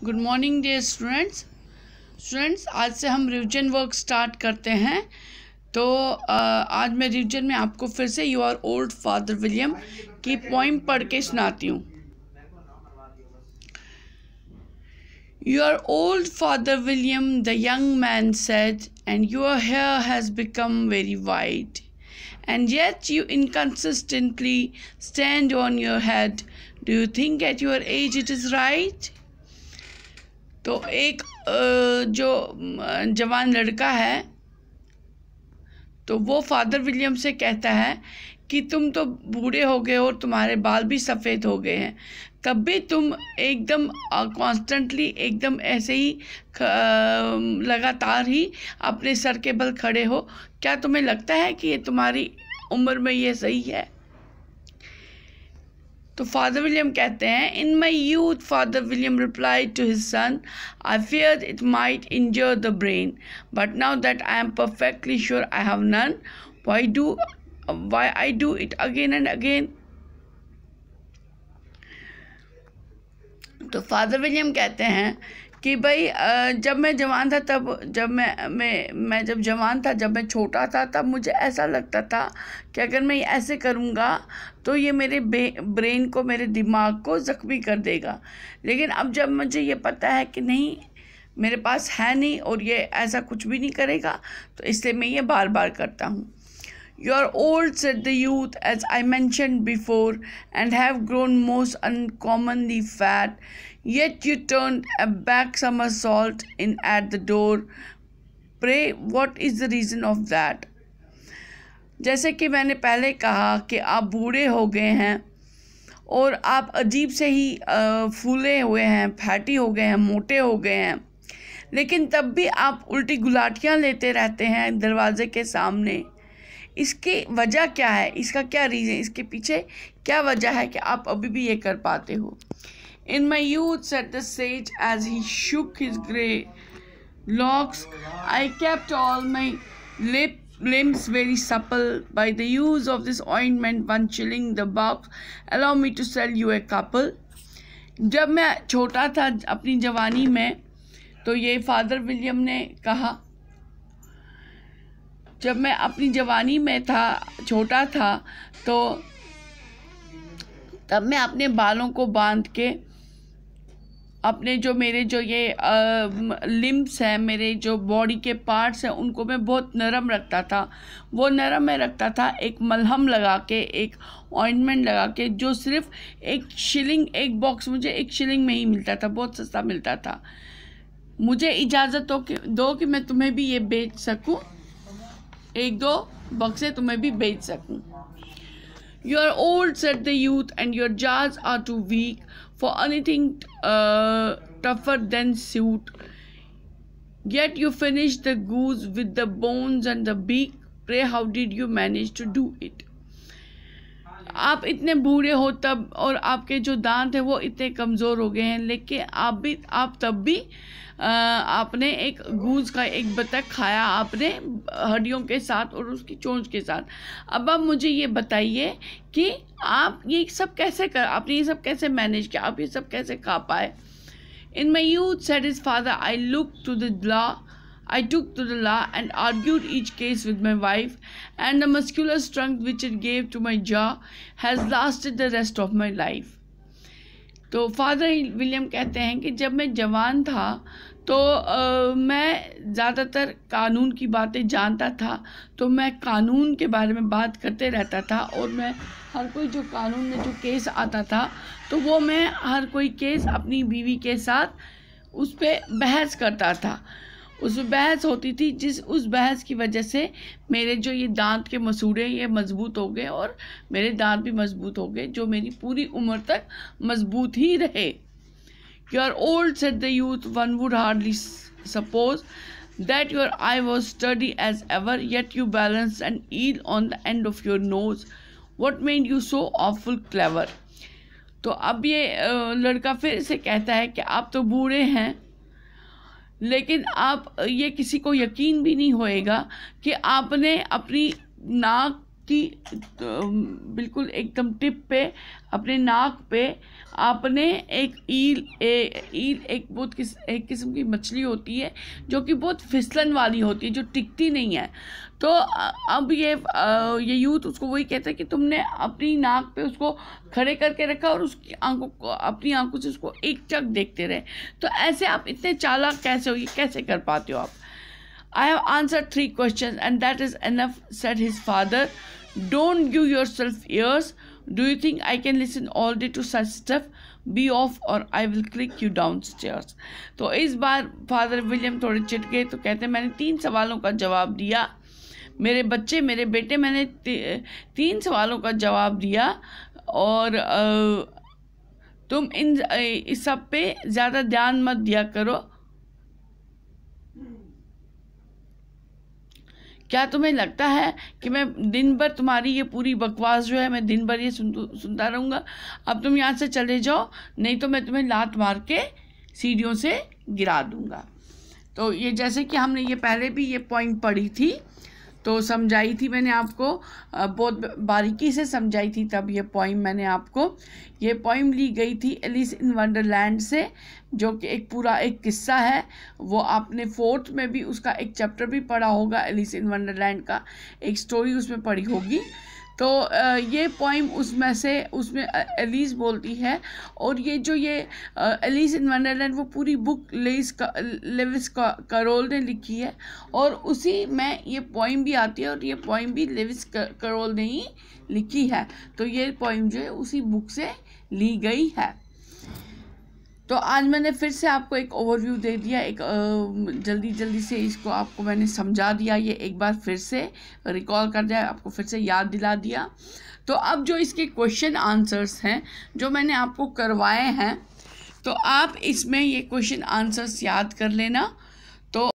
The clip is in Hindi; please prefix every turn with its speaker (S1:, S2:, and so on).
S1: गुड मॉर्निंग डियर स्टूडेंट्स, आज से हम रिविजन वर्क स्टार्ट करते हैं। तो आज मैं रिविजन में आपको फिर से योर ओल्ड फादर विलियम की पोइम पढ़ के सुनाती हूँ। Your old father William, the young man said, and your hair has become very white, and yet you inconsistently stand on your head. Do you think at your age it is right? तो एक जो जवान लड़का है तो वो फादर विलियम से कहता है कि तुम तो बूढ़े हो गए और तुम्हारे बाल भी सफ़ेद हो गए हैं, तब भी तुम एकदम कॉन्स्टेंटली एकदम ऐसे ही लगातार ही अपने सर के बल खड़े हो। क्या तुम्हें लगता है कि ये तुम्हारी उम्र में ये सही है? तो फादर विलियम कहते हैं, in my youth Father William replied to his son, I feared it might injure the brain, but now that I am perfectly sure I have none, why I do it again and again? तो फादर विलियम कहते हैं कि भाई जब मैं जवान था जब मैं छोटा था तब मुझे ऐसा लगता था कि अगर मैं ऐसे करूँगा तो ये मेरे ब्रेन को, मेरे दिमाग को ज़ख्मी कर देगा। लेकिन अब जब मुझे ये पता है कि नहीं, मेरे पास है नहीं और ये ऐसा कुछ भी नहीं करेगा, तो इसलिए मैं ये बार बार करता हूँ। You are old, said the youth, as I mentioned before, and have grown most uncommonly fat. Yet you turned a back somersault in at the door. Pray, what is the reason of that? जैसे कि मैंने पहले कहा कि आप बूढ़े हो गए हैं और आप अजीब से ही फूले हुए हैं, फैटी हो गए हैं, मोटे हो गए हैं, लेकिन तब भी आप उल्टी गुलाटियाँ लेते रहते हैं दरवाजे के सामने। इसकी वजह क्या है? इसका क्या रीज़न, इसके पीछे क्या वजह है कि आप अभी भी ये कर पाते हो? In my youth, said the sage as he shook his grey locks, I kept all my limbs very supple. By the use of this ointment, 1 shilling the box. Allow me to sell you a couple. जब मैं छोटा था अपनी जवानी में, तो ये फादर विलियम ने कहा, जब मैं अपनी जवानी में छोटा था तो तब मैं अपने बालों को बांध के अपने मेरे ये लिम्स हैं, मेरे जो बॉडी के पार्ट्स हैं, उनको मैं बहुत नरम रखता था। वो नरम मैं रखता था एक मलहम लगा के, एक ऑइंटमेंट लगा के, जो सिर्फ 1 शिलिंग, एक बॉक्स मुझे 1 शिलिंग में ही मिलता था, बहुत सस्ता मिलता था। मुझे इजाज़त दो कि मैं तुम्हें भी ये बेच सकूं, 1-2 बक्से तुम्हें भी बेच सकूं। You are old, said the youth, and your jaws are too weak for anything tougher than suit. Yet you finished the goose with the bones and the beak. Pray, how did you manage to do it? आप इतने बूढ़े हो तब, और आपके जो दांत हैं वो इतने कमज़ोर हो गए हैं, लेकिन आप तब भी आपने एक गूज का एक बतख खाया, आपने हड्डियों के साथ और उसकी चोंच के साथ। अब आप मुझे ये बताइए कि आप ये सब आपने ये सब कैसे मैनेज किया, आप ये सब कैसे खा पाए? In my youth, said his father, I took to the law and argued each case with my wife, and the muscular strength which it gave to my jaw has lasted the rest of my life. तो फादर विलियम कहते हैं कि जब मैं जवान था तो मैं ज़्यादातर कानून की बातें जानता था, तो मैं कानून के बारे में बात करते रहता था, और मैं हर कोई जो कानून में जो केस आता था तो वो मैं हर कोई केस अपनी बीवी के साथ उस पर बहस करता था। उसमें बहस होती थी, उस बहस की वजह से मेरे जो ये दांत के मसूड़े ये मजबूत हो गए, और मेरे दांत भी मजबूत हो गए, जो मेरी पूरी उम्र तक मजबूत ही रहे। You are old, said the youth, one would hardly suppose that your eye was steady as ever, yet you balanced an eel on the end of your nose. What made you so awful clever? तो अब ये लड़का फिर से कहता है कि आप तो बूढ़े हैं, लेकिन आप ये किसी को यकीन भी नहीं होएगा कि आपने अपनी नाक कि बिल्कुल एकदम टिप पे, अपने नाक पे आपने एक ईल एक बहुत एक किस्म की मछली होती है जो कि बहुत फिसलन वाली होती है, जो टिकती नहीं है। तो अब ये यूथ उसको वही कहता है कि तुमने अपनी नाक पे उसको खड़े करके रखा और उसकी आंखों को, अपनी आंखों से उसको एक चक देखते रहे। तो ऐसे आप इतने चालाक कैसे हो, ये कैसे कर पाते हो आप? I have answered 3 questions and that is enough, said his father. Don't give yourself ears. Do you think I can listen all day to such stuff? Be off or I will kick you downstairs. तो इस बार फादर विलियम थोड़े चिढ़ गए, तो कहते मैंने 3 सवालों का जवाब दिया मेरे बच्चे, मेरे बेटे, मैंने 3 सवालों का जवाब दिया और तुम इस सब पे ज़्यादा ध्यान मत दिया करो। क्या तुम्हें लगता है कि मैं दिन भर तुम्हारी ये पूरी बकवास जो है मैं दिन भर ये सुनता रहूँगा? अब तुम यहाँ से चले जाओ, नहीं तो मैं तुम्हें लात मार के सीढ़ियों से गिरा दूँगा। तो ये जैसे कि हमने ये पहले भी ये पॉइंट पढ़ी थी, तो समझाई थी मैंने आपको, बहुत बारीकी से समझाई थी तब ये पोइम मैंने आपको। ये पोइम ली गई थी एलिस इन वंडरलैंड से, जो कि एक पूरा एक किस्सा है। वो आपने 4th में भी उसका एक चैप्टर भी पढ़ा होगा, एलिस इन वंडरलैंड का एक स्टोरी उसमें पढ़ी होगी। तो ये पोइम उसमें एलिस बोलती है, और ये जो ये एलिस इन वंडरलैंड वो पूरी बुक लेविस कैरोल ने लिखी है, और उसी में ये पोइम भी आती है, और ये पोइम भी लेविस कैरोल ने ही लिखी है। तो ये पोइम जो है उसी बुक से ली गई है। तो आज मैंने फिर से आपको एक ओवरव्यू दे दिया, एक जल्दी से इसको आपको मैंने समझा दिया, ये एक बार फिर से रिकॉल कर दिया, आपको फिर से याद दिला दिया। तो अब जो इसके क्वेश्चन आंसर्स हैं जो मैंने आपको करवाए हैं, तो आप इसमें ये क्वेश्चन आंसर्स याद कर लेना